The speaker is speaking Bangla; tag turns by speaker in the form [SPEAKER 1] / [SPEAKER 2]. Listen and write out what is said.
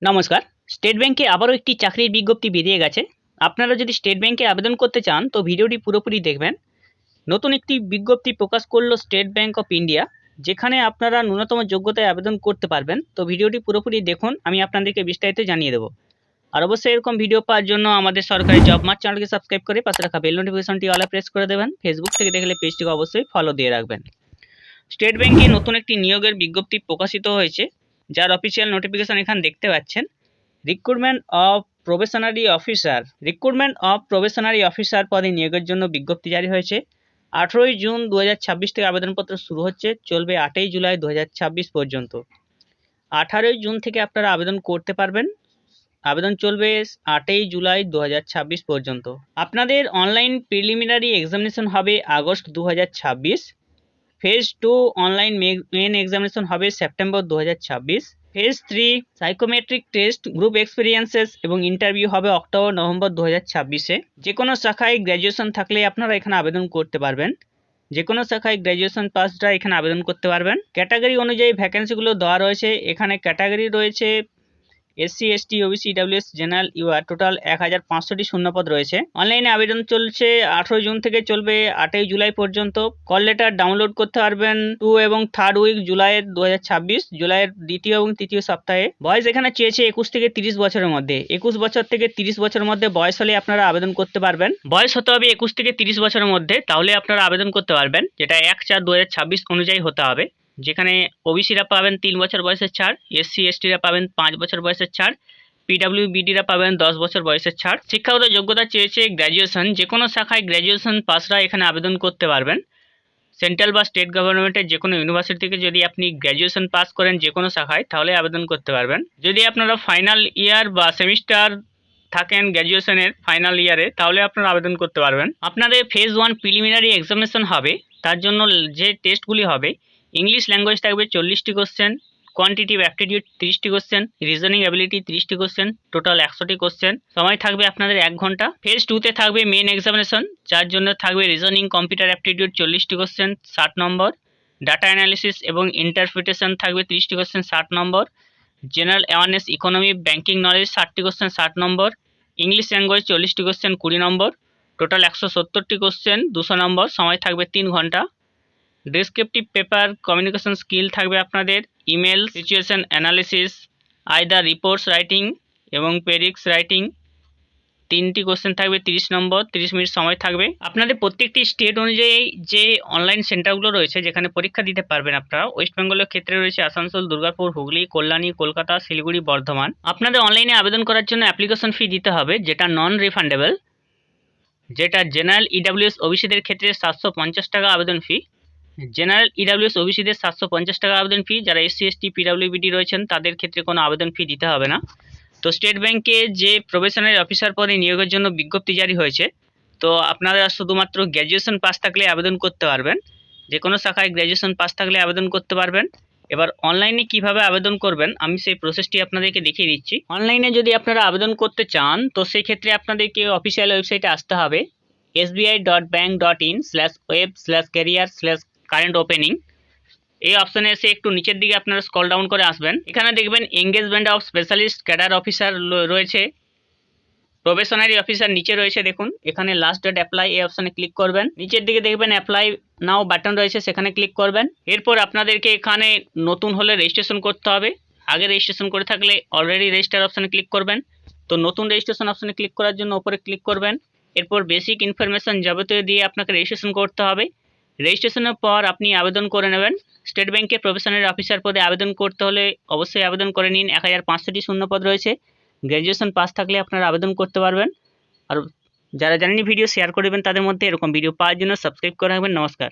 [SPEAKER 1] নমস্কার। স্টেট ব্যাংকে আবারও একটি চাকরির বিজ্ঞপ্তি বেরিয়ে গেছে। আপনারা যদি স্টেট ব্যাংকে আবেদন করতে চান তো ভিডিওটি পুরোপুরি দেখবেন। নতুন একটি বিজ্ঞপ্তি প্রকাশ করলো স্টেট ব্যাংক অফ ইন্ডিয়া, যেখানে আপনারা ন্যূনতম যোগ্যতায় আবেদন করতে পারবেন। তো ভিডিওটি পুরোপুরি দেখুন, আমি আপনাদেরকে বিস্তারিত জানিয়ে দেবো। আর অবশ্যই এরকম ভিডিও পাওয়ার জন্য আমাদের সরকারি জব মার্ট চ্যানেলকে সাবস্ক্রাইব করে পাশে রাখা বেল নোটিফিকেশনটি অলে প্রেস করে দেবেন। ফেসবুক থেকে দেখলে পেজটিকে অবশ্যই ফলো দিয়ে রাখবেন। স্টেট ব্যাংকে নতুন একটি নিয়োগের বিজ্ঞপ্তি প্রকাশিত হয়েছে, যার অফিসিয়াল নোটিফিকেশন এখানে দেখতে পাচ্ছেন। রিক্রুটমেন্ট অফ প্রবেশনারি অফিসার পদে নিয়োগের জন্য বিজ্ঞপ্তি জারি হয়েছে। 18 জুন 2026 থেকে আবেদনপত্র শুরু হচ্ছে, চলবে 8 জুলাই 2026 পর্যন্ত। 18 জুন থেকে আপনারা আবেদন করতে পারবেন, আবেদন চলবে 8 জুলাই 2026 পর্যন্ত। আপনাদের অনলাইন প্রিলিমিনারি এক্সামিনেশন হবে August 2026। Phase 2 online main examination হবে September 2026। Phase 3 psychometric test, group experiences এবং ইন্টারভিউ হবে অক্টোবর-নভেম্বর 2026-এ। যে কোনো শাখায় গ্র্যাজুয়েশন থাকলে আপনারা এখানে আবেদন করতে পারবেন। যে কোনো শাখায় গ্র্যাজুয়েশন পাসরা এখানে আবেদন করতে পারবেন। ক্যাটাগরি অনুযায়ী ভ্যাকেন্সিগুলো দেওয়া রয়েছে। এখানে ক্যাটাগরি রয়েছে SC, ST, OBC, EWS, general, UR, total 1500টি শূন্যপদ রয়েছে। অনলাইনে আবেদন চলছে 18 জুন থেকে চলবে 8 জুলাই পর্যন্ত। কল লেটার ডাউনলোড করতে পারবেন 2 এবং 3rd উইক জুলাইয়ের 2026, জুলাইয়ের দ্বিতীয় এবং তৃতীয় সপ্তাহে। বয়স এখানে চেয়েছে 21 থেকে 30 বছরের মধ্যে। 21 বছর থেকে 30 বছরের মধ্যে বয়স হলে আপনারা আবেদন করতে পারবেন। বয়স হতে হবে 21 থেকে 30 বছরের মধ্যে, তাহলে আপনারা আবেদন করতে পারবেন, যেটা 1/4/2026 অনুযায়ী হতে হবে। যেখানে ওবিসিরা পাবেন 3 বছর বয়সের ছাড়, এসসি এসটিরা পাবেন 5 বছর বয়সের ছাড়, পিডব্লিউবিডিরা পাবেন 10 বছর বয়সের ছাড়। শিক্ষাগত যোগ্যতা চেয়েছে গ্র্যাজুয়েশন। যে কোনো শাখায় গ্র্যাজুয়েশন পাসরা এখানে আবেদন করতে পারবেন। সেন্ট্রাল বা স্টেট গভর্নমেন্টের যে কোনো ইউনিভার্সিটি থেকে যদি আপনি গ্র্যাজুয়েশন পাস করেন যে কোনো শাখায়, তাহলে আবেদন করতে পারবেন। যদি আপনারা ফাইনাল ইয়ার বা সেমিস্টার থাকেন গ্র্যাজুয়েশনের ফাইনাল ইয়ারে, তাহলে আপনারা আবেদন করতে পারবেন। আপনাদের ফেজ 1 প্রিলিমিনারি এক্সামিনেশন হবে, তার জন্য যে টেস্টগুলি হবে, ইংলিশ ল্যাঙ্গুয়েজ থাকবে 40টি কোশ্চেন, কোয়ান্টিটিভ অ্যাপটিটিউড 30টি কোশ্চেন, রিজনিং অ্যাবিলিটি 30টি কোশ্চেন, টোটাল 100টি কোশ্চেন। সময় থাকবে আপনাদের 1 ঘন্টা। ফেজ 2তে থাকবে মেন এক্সামিনেশন, যার জন্য থাকবে রিজনিং, কম্পিউটার অ্যাপটিটিউড 40টি কোশ্চেন 60 নম্বর, ডাটা অ্যানালিসিস এবং ইন্টারপ্রিটেশন থাকবে 30টি কোশ্চেন 60 নম্বর, general awareness, economy, banking knowledge 60টি কোশ্চেন 60 নম্বর, ইংলিশ ল্যাঙ্গুয়েজ 40টি কোশ্চেন 20 নম্বর, টোটাল 170টি কোশ্চেন 200 নম্বর। সময় থাকবে 3 ঘন্টা। ডেসক্রিপটিভ পেপার, কমিউনিকেশন স্কিল থাকবে আপনাদের, email, situation analysis, either reports writing এবং পেডিক্স রাইটিং। 3টি কোশ্চেন থাকবে 30 নম্বর, 30 মিনিট সময় থাকবে। আপনাদের প্রত্যেকটি স্টেট অনুযায়ী যে অনলাইন সেন্টারগুলো রয়েছে যেখানে পরীক্ষা দিতে পারবেন আপনারা, ওয়েস্ট বেঙ্গলের ক্ষেত্রে রয়েছে আসানসোল, দুর্গাপুর, হুগলি, কল্যাণী, কলকাতা, শিলিগুড়ি, বর্ধমান। আপনাদের অনলাইনে আবেদন করার জন্য অ্যাপ্লিকেশন ফি দিতে হবে, যেটা নন রিফান্ডেবল। যেটা জেনারেল, ইডব্লিউএস, ওবিসিদের ক্ষেত্রে 750 টাকা আবেদন ফি। জেনারেল, ইডব্লিউএস, ওবিসিদের 750 টাকা আবেদন ফি। যারা এসসি, এসটি, পিডব্লিউবিডি রয়েছেন তাদের ক্ষেত্রে কোনো আবেদন ফি দিতে হবে না। তো স্টেট ব্যাংকে যে প্রবেশনারি অফিসার পদে নিয়োগের জন্য বিজ্ঞপ্তি জারি হয়েছে, তো আপনারা শুধুমাত্র গ্র্যাজুয়েশন পাস থাকলে আবেদন করতে পারবেন। যে কোনো শাখায় গ্র্যাজুয়েশন পাস থাকলে আবেদন করতে পারবেন। এবার অনলাইনে কিভাবে আবেদন করবেন আমি সেই প্রসেসটি আপনাদেরকে দেখিয়ে দিচ্ছি। অনলাইনে যদি আপনারা আবেদন করতে চান তো সেই ক্ষেত্রে আপনাদেরকে অফিসিয়াল ওয়েবসাইটে আসতে হবে, sbi.bank.in/web/career/current opening। এই অপশনে এসে একটু নিচের দিকে আপনারা স্ক্রল ডাউন করে আসবেন। এখানে দেখবেন engagement of specialist cadre officer রয়েছে, প্রবেশনারি অফিসার নিচে রয়েছে, দেখুন এখানে লাস্ট ডেট অ্যাপ্লাই, এই অপশনে ক্লিক করবেন। নিচের দিকে দেখবেন অ্যাপ্লাই নাও বাটন রয়েছে, সেখানে ক্লিক করবেন। এরপর আপনাদেরকে এখানে নতুন হলে রেজিস্ট্রেশন করতে হবে। আগে রেজিস্ট্রেশন করে থাকলে অলরেডি রেজিস্টার অপশনে ক্লিক করবেন। তো নতুন রেজিস্ট্রেশন অপশনে ক্লিক করার জন্য উপরে ক্লিক করবেন। এরপর বেসিক ইনফরমেশন যাবতীয় দিয়ে আপনাকে রেজিস্ট্রেশন করতে হবে। রেজিস্ট্রেশনের পর আপনি আবেদন করে নেবেন। স্টেট ব্যাংকে প্রফেশনাল অফিসার পদে আবেদন করতে হলে অবশ্যই আবেদন করে নিন। 1500টি শূন্যপদ রয়েছে। গ্র্যাজুয়েশন পাস থাকলে আপনারা আবেদন করতে পারবেন। আর যারা জানেননি ভিডিও শেয়ার করে দেবেন তাদের মধ্যে। এরকম ভিডিও পাওয়ার জন্য সাবস্ক্রাইব করে রাখবেন। নমস্কার।